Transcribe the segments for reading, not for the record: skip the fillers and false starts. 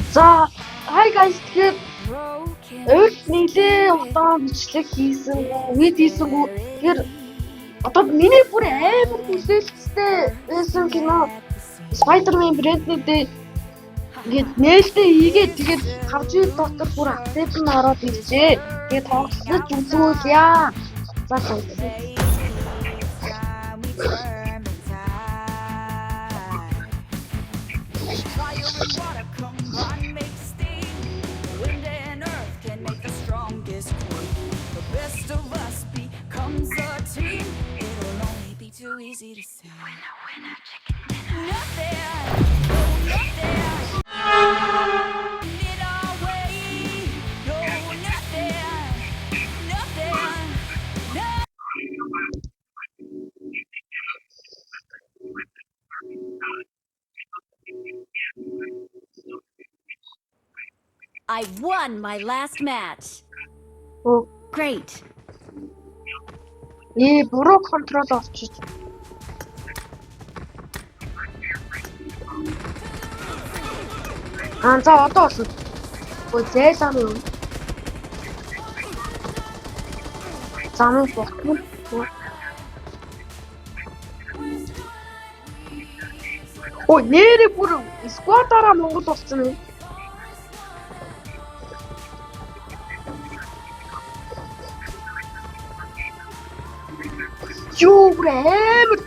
За, hi guys, тэгэхээр урд нэлээ удаан бичлэг хийсэн, вид хийсэнгүү. Тэгэхээр одоо миний бүр амар хүсэлттэй байсан кино Spider-Man Brand-ний ингээд нээлттэй хийгээд тэгээд 5 жил дотор бүр апдейт нь ороод иржээ. Тэгээд тоглож үзүүлье. За тоглоё. Too easy to say. Winner, chicken dinner. Nothing. It our way. No, nothing. I won my last match. Oh, great. Буруу контрол авчиж. За одоо болсон. Зээлаа юу? Замын бохтмол. Нэрээ бүр сквадаараа Монгол болсон юм. Юу ямар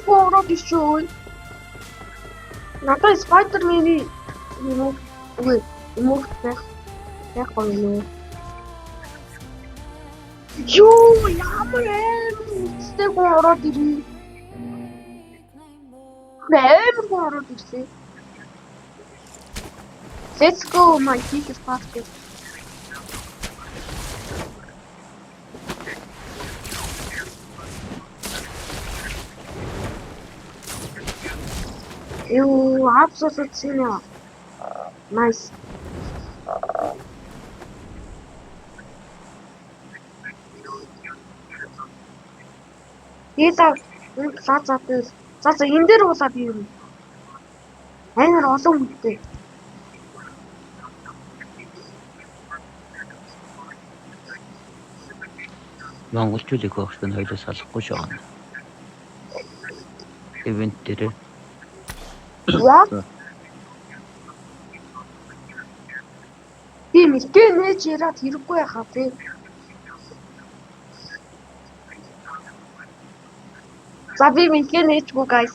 ороод ирчихөө. Надад Spider-Man-ийн юм гоё. Юу ямар үстэй ороод ирнэ. Ороод ирсэн. Let's go my ticket basket. You absolutely senior. Nice. Ийта за энэ дээр уулаад юм. Амар олон хүнтэй. Монголчуудыг хөөхтөн хоёроос салахгүй шүү. Ивент дээр. Яа? Би мэдээ нээж яраад хэрэггүй яхаа тий. За би мэдээ нээжгүй guys.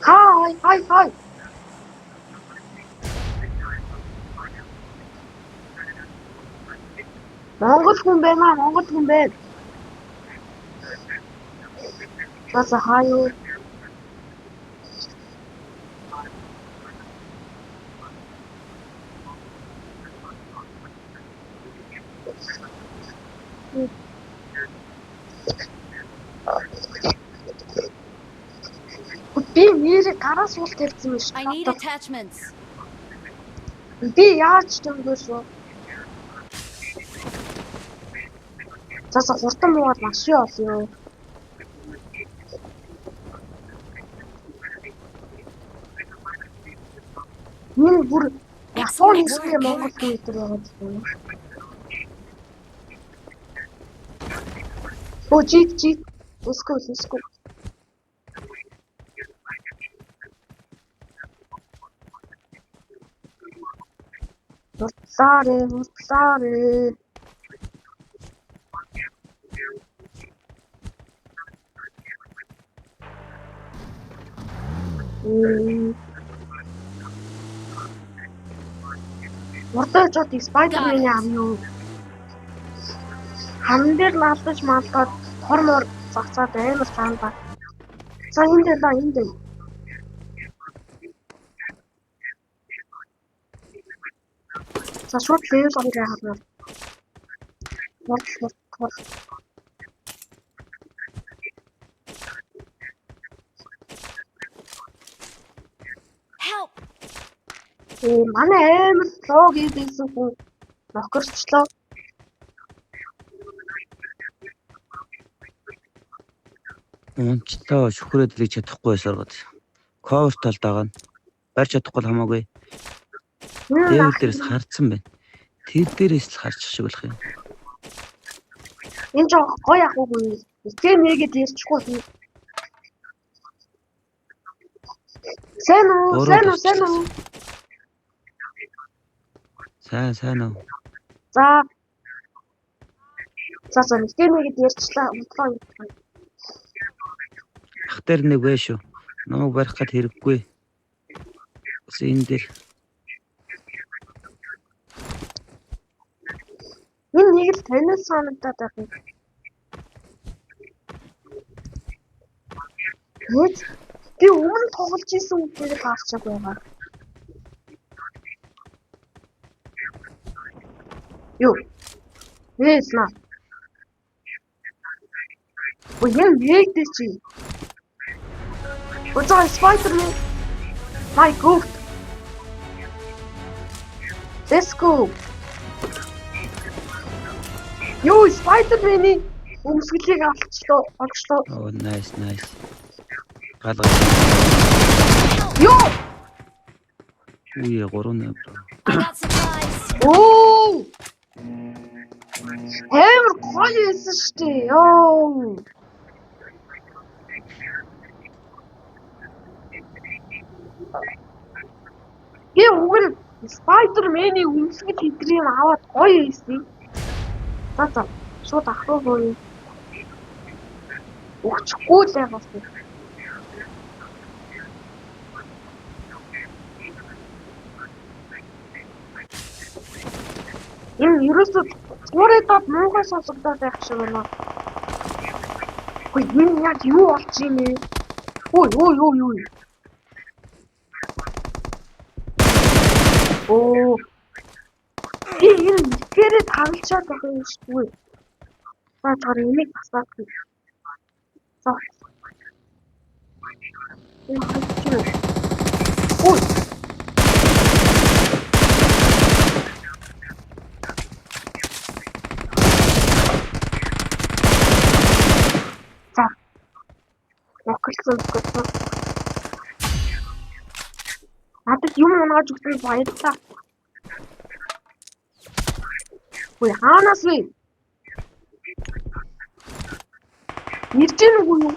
Hi. Монгол хүн байна. За хаяа. Би нэрээ гараас уул тавьсан биш. I need attachments. Би яаж төнгөөс вэ? За хурдан муугаад маш юу олё. Миний бүр Японы хэсгээр Монгол хүн өдр яваад байна. Жиг. Let's go. Sorry. Мордож Spider-Man яам юу? Хан дээр наалдаж маалгаад хормор загцаад амар цаана. За энэ дээр. За шууд level авраа харна. Морд. Help. Манай амар лог хийсэн хүн нохорчлоо. Унчлаа шүхрээд ирэх чадахгүй байсаргаад. Cover талд байгаа нь. Барьж чадахгүй хамаагүй. Дээр дээрээс хардсан байна. Тэр дээрээс л харчих шиг болох юм. Энэ жоо гоё ахуугүй. Тэр нэгэд ярьчихгүй. Сайн уу? Сайн уу. За. Тэр нэгэд ярьчлаа. Унтлаа. Ах дээр нэг вэ шүү. Намайг барих гад хэрэггүй. Бас энэ дээр. Энэ нэг л танаас санагдаад байх юм. Би өмнө тоглож исэн үгээр харчаад байгаа. Юу? Нээснэ. Ой, нээдэ чи. Озаа Spider-Man. My God. Let's go. Юу Spider-Man-ийн өмсгөлийг олчлоо. Oh, nice. Галга. Юу? Үе 3 I got supplies. Оо! Амар гоё байсан шүү дээ. Йоо. Би үгээр Spider-Man-ийн өмсгөл хэдрийг аваад гоё байсан. За. Шууд ахруу. Өгчихгүй л байх бас. Энэ ерөөсөө цуурэдад муухай сонсогдоод байх шиг байна. Хөөе, энэ яг юу болж юм бэ? Ой. Оо. Энэ гэрээ тавилчаад байх юм шүү дээ. За чаар энийг басаад. За. Ой. За. Окейсэн. Надад юм унааж өгсөн баярлалаа. Ой, хаанаас вэ? Ирж гэнэ үгүй юу?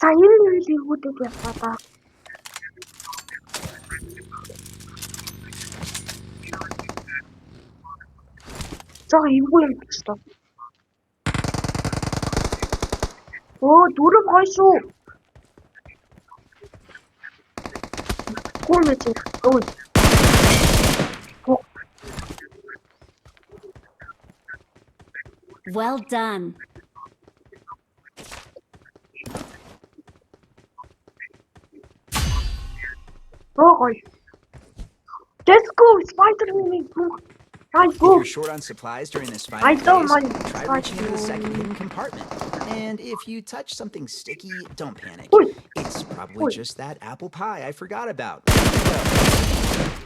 За энэ үеийн хүүдэд яваа да. Жоо эвгүй юм болчихлоо. Оо, дүрм гоё шүү. Гүмэж. Ой. Well done. Oh, let's go, Spider-Man. If you're short on supplies during this I final don't phase, mind try reaching into the second Spider-Man. hidden compartment. And if you touch something sticky, don't panic. Oi. It's probably Oi. just that apple pie I forgot about. There you go.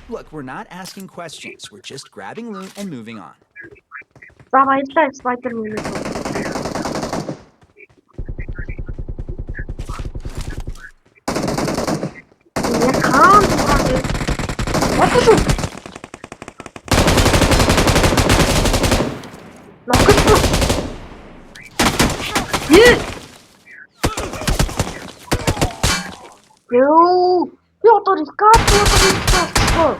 Look, we're not asking questions. We're just grabbing loot and moving on. За баярлалаа Spider-Man. Я хаан тураагүй. Батгүй. Нохтой. Ёо, би одоо рекорд хийчихсэн.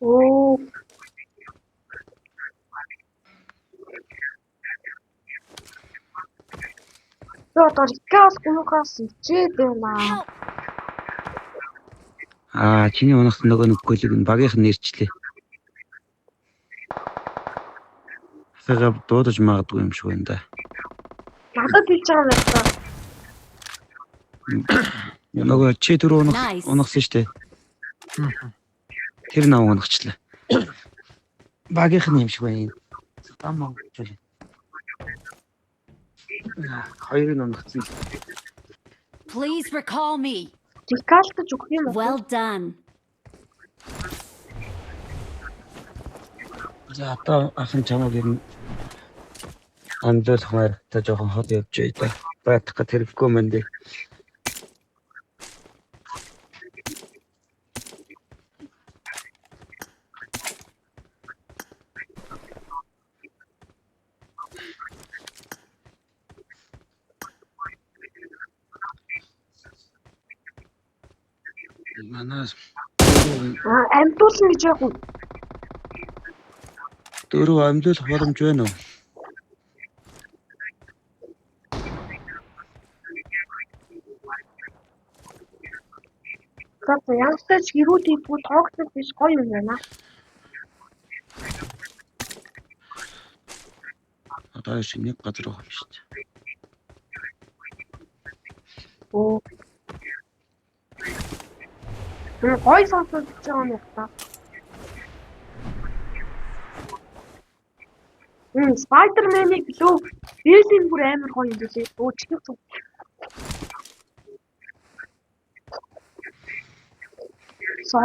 Оо. Би одоо рекорд гуйхаас ичээд байна. Чиний унах нөгөө нэг голыг нь багийнх нь нэрчлээ. Хагав дуудаж магадгүй юм шиг байна да. Надад хэлж байгаа юм байна. Нөгөө чи түрүү Nice. унахсан штэ. Тэр нав унахчлаа. Багийнх нь юм шиг байна. Там монголчул. Хоёрын унахсан. Please recall me. Рекорд гэж өгөх юм уу? Well done. За одоо ахын чамаг юм амжуулах маяг та жоохон хот явж бай та. Байтах гэж хэрэггүй мэн дээ. Манаас амтуулна гэж яг уу. дөрөв амжуулах боломж байна уу? За янзтай гэрүү тийпүү тоогдсон биш гоё юм байна. Одоо шиг нэг газар байгаа юм шүү дээ. Оо. Гоё сонсож байгаа юм байна. Spider-Man-ийг лөө Бэсийн бүр амар гоё юм билээ. Оо чихээ.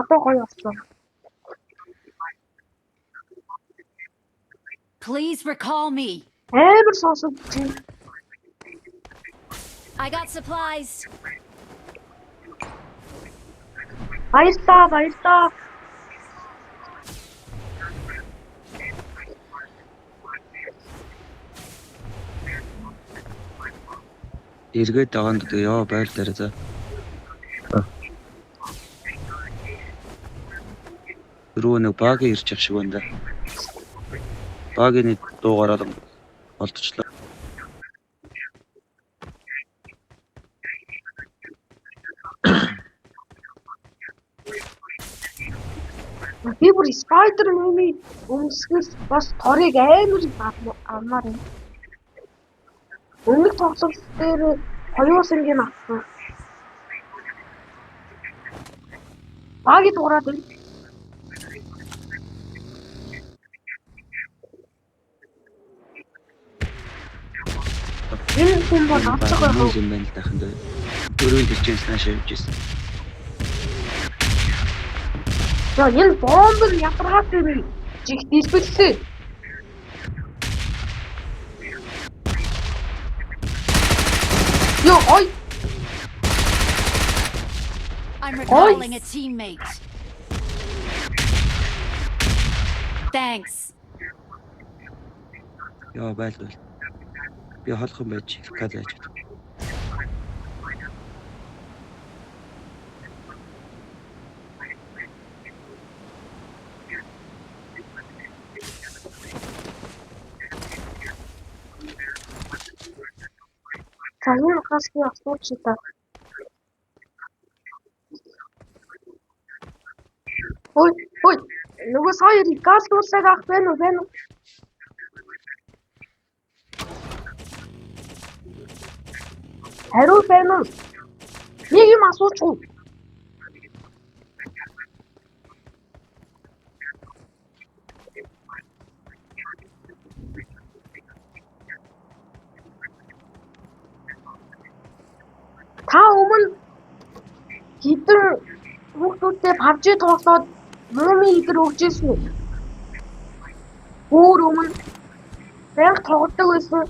Одоо гоё болсон. Please recall me. Амар сонсож чинь. I got supplies. Баярлаа. Эргээд байгаа нь дээ яа байрлаарай за. Рүү нэг баг ирж явах шиг байна да. Багийн дуугараад олдчихлоо. Би бүр Spider-Man-ийн өмсгөөс бас торыг амар авмаар юм. Өмнөх тоглолт дээр 2 саргийн авсан. Багийн дуурайд байна. Энэ хүн бол авчих байх юм байна л дахин дээ. Дөрөв ирчээс нааш явж ирсэн. За энэ бомб нь ядаргаад ирээ. Чих дисплей. Ой. I'm recalling a teammate. Thanks. Яа байлгүй. Би холхон байж кад яаж чадах. Цагийн хасны асууж та. Ой. Нөгөө сая газ дуусаад ах байна уу? Хариу байна уу? Нэг юм асууж уу? Та өмнө хэдэн хүүхдүүдтэй PUBG тоглоод мууми идэр өгчээсэн үү? Өөр өмнө баяр тоглодог байсан.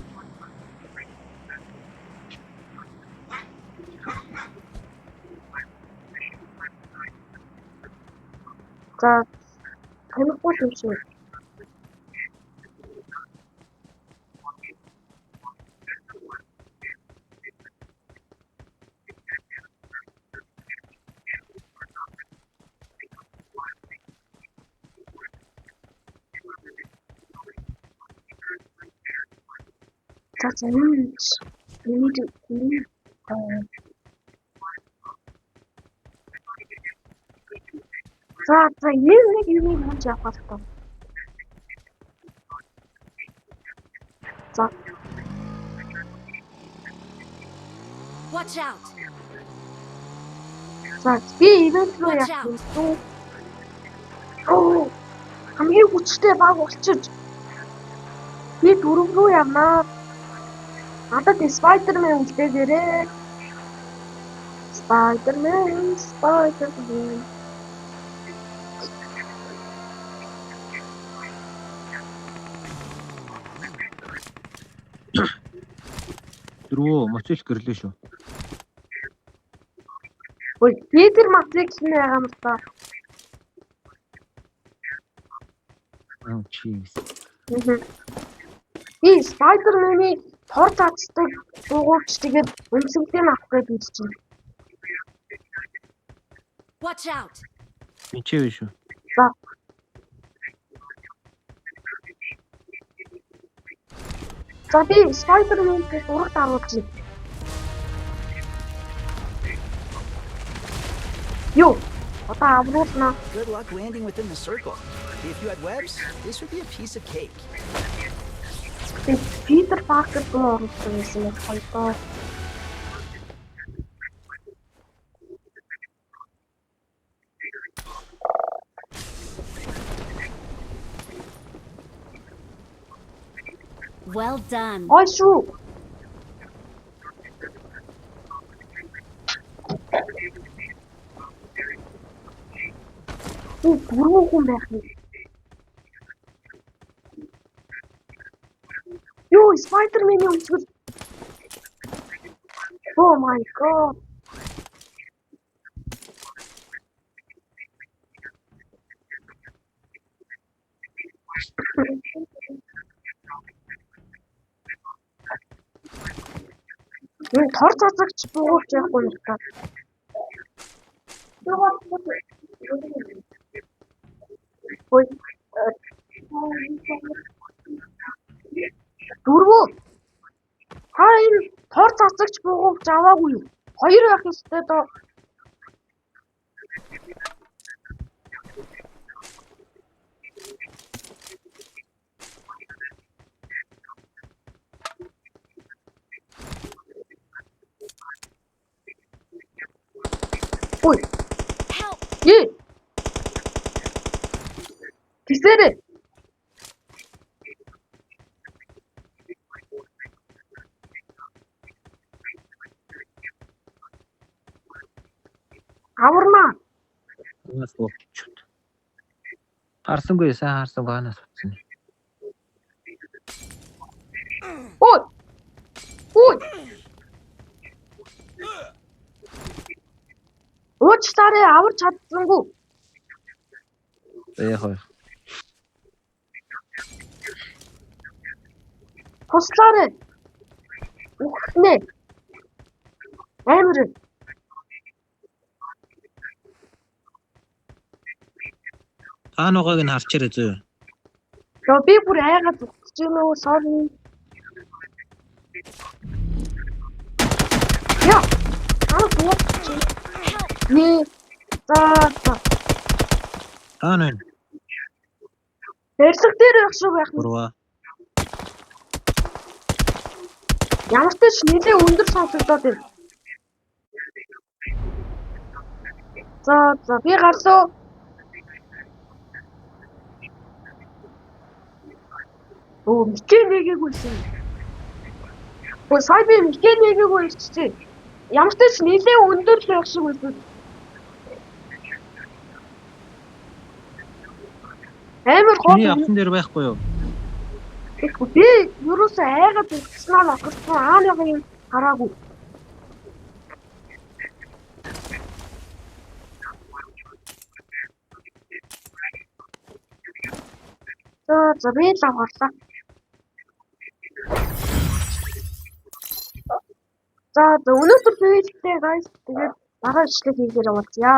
За танихгүй юм шиг. That's nice. We need to leave. За нэг юм хийж авах хэрэгтэй. За. Watch out. За би ивент руу явах. Оо. Хамгийн хүчтэй баг болчих. Би дөрөв рүү явнаа. Надад Spider-Man үлдээгээрээ. Spider-Man. Дөрвөө моцол гэрлээ шүү. Ой, Питер Максик нь байгаа юм та. Чиз. Би Spider-Man-ы тор цацдаг дуугуулч тэгээд өмсгөлтийг авах гэж үзчихсэн. Watch out! Мичээвэ шүү. За. За би Spider-Man-тэй зураг даруулчих. Юу? Одоо авруулна. Good luck landing within the circle. If you had webs, this would be a piece of cake. Питер Паркер руу оруулсан гэсэн юм байна. Well done. Ой шүү. Гурван хүн байх юм. Юу, Spider-Man-ийн өмсгөл. Oh my god. Юу тор цацагч буугуулж явахгүй юм та. Ой. Дөрвөө. Та энэ тор цацагч буугуулж аваагүй юу? Хоёр байх ёстой доо. Ой. Help! Ээ. Тэсэрэ. Аварна. Нас болчиход. Харсангүй сайн харсан баанаас утсан. Ой. Ой. Уучлаарай аварч чадсангүй. Яг. Туслаарай. Ухнэ. Амир. Таануугааг нь харчаарай зөө. Yo би бүр айгаад зүгтж юм уу sorry. Я. Вот. Не. За. Таана. Дэрсэг дээр байх шүү байх. Гурваа. Ямар ч ч нэлээ өндөр сонсогдоод байна. За би гарсуу. Оо микээ нэгээгүйсэн. Оо сая би микээ нэгээгүй ирчихсэн. Ямар ч ч нэлээ өндөр л байх шиг байсан. Амар Чиний гоо. авсан дээр байхгүй юу? Би юусоо айгаад өгснөө л огцсон ааны юм хараагүй. За би л аварлаа. За өнөөдөр бийлтэй guys тэгээд дараа ишлэг хийхээр явуулъя.